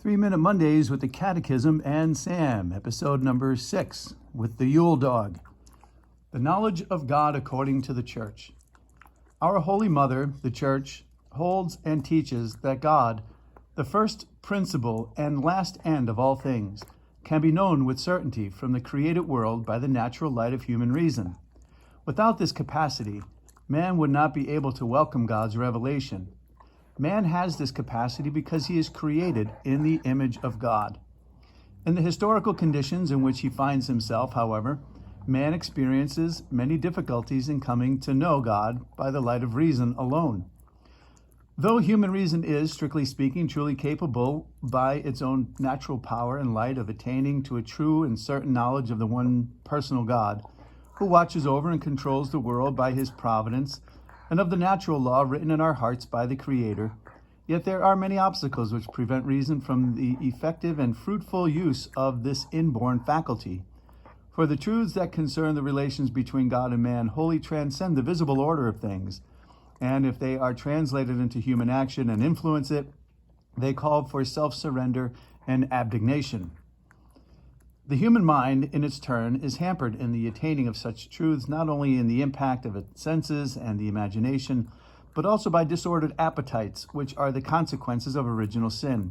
3-Minute Mondays with the Catechism and Sam, episode number 6, with the Yule Dog. The knowledge of God according to the Church. Our Holy Mother, the Church, holds and teaches that God, the first principle and last end of all things, can be known with certainty from the created world by the natural light of human reason. Without this capacity, man would not be able to welcome God's revelation. Man has this capacity because he is created in the image of God. In the historical conditions in which he finds himself, however, man experiences many difficulties in coming to know God by the light of reason alone. Though human reason is, strictly speaking, truly capable by its own natural power and light of attaining to a true and certain knowledge of the one personal God, who watches over and controls the world by his providence, and of the natural law written in our hearts by the Creator, yet there are many obstacles which prevent reason from the effective and fruitful use of this inborn faculty. For the truths that concern the relations between God and man wholly transcend the visible order of things, and if they are translated into human action and influence it, they call for self-surrender and abnegation. The human mind, in its turn, is hampered in the attaining of such truths not only in the impact of its senses and the imagination, but also by disordered appetites, which are the consequences of original sin.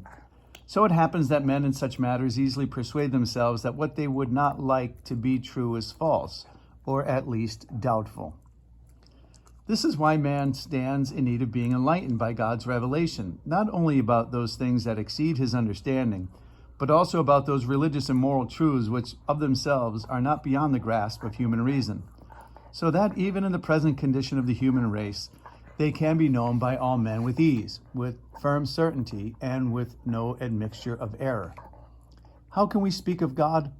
So it happens that men in such matters easily persuade themselves that what they would not like to be true is false, or at least doubtful. This is why man stands in need of being enlightened by God's revelation, not only about those things that exceed his understanding, but also about those religious and moral truths which of themselves are not beyond the grasp of human reason, so that even in the present condition of the human race, they can be known by all men with ease, with firm certainty, and with no admixture of error. How can we speak of God?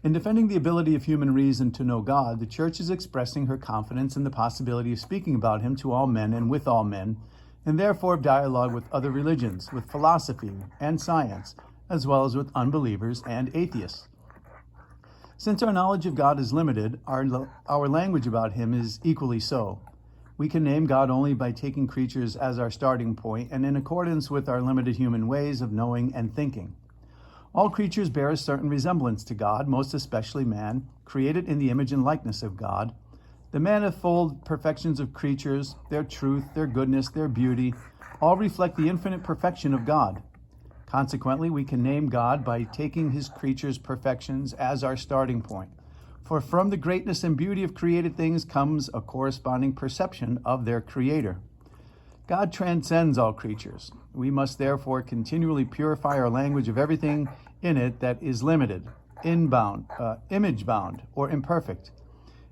In defending the ability of human reason to know God, the Church is expressing her confidence in the possibility of speaking about him to all men and with all men, and therefore of dialogue with other religions, with philosophy and science, as well as with unbelievers and atheists. Since our knowledge of God is limited, our language about him is equally so. We can name God only by taking creatures as our starting point and in accordance with our limited human ways of knowing and thinking. All creatures bear a certain resemblance to God, most especially man, created in the image and likeness of God. The manifold perfections of creatures, their truth, their goodness, their beauty, all reflect the infinite perfection of God. Consequently, we can name God by taking his creatures' perfections as our starting point. For from the greatness and beauty of created things comes a corresponding perception of their Creator. God transcends all creatures. We must therefore continually purify our language of everything in it that is limited, image-bound, or imperfect,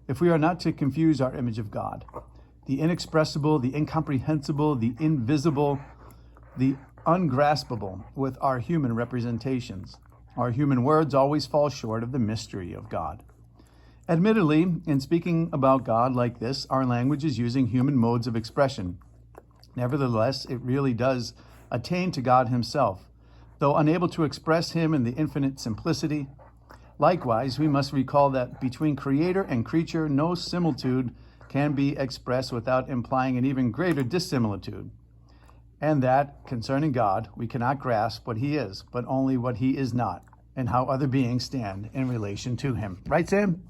if we are not to confuse our image of God. The inexpressible, the incomprehensible, the invisible, the ungraspable with our human representations. Our human words always fall short of the mystery of God. Admittedly, in speaking about God like this, our language is using human modes of expression. Nevertheless, it really does attain to God himself, though unable to express him in the infinite simplicity. Likewise, we must recall that between creator and creature, no similitude can be expressed without implying an even greater dissimilitude. And that, concerning God, we cannot grasp what he is, but only what he is not, and how other beings stand in relation to him. Right, Sam?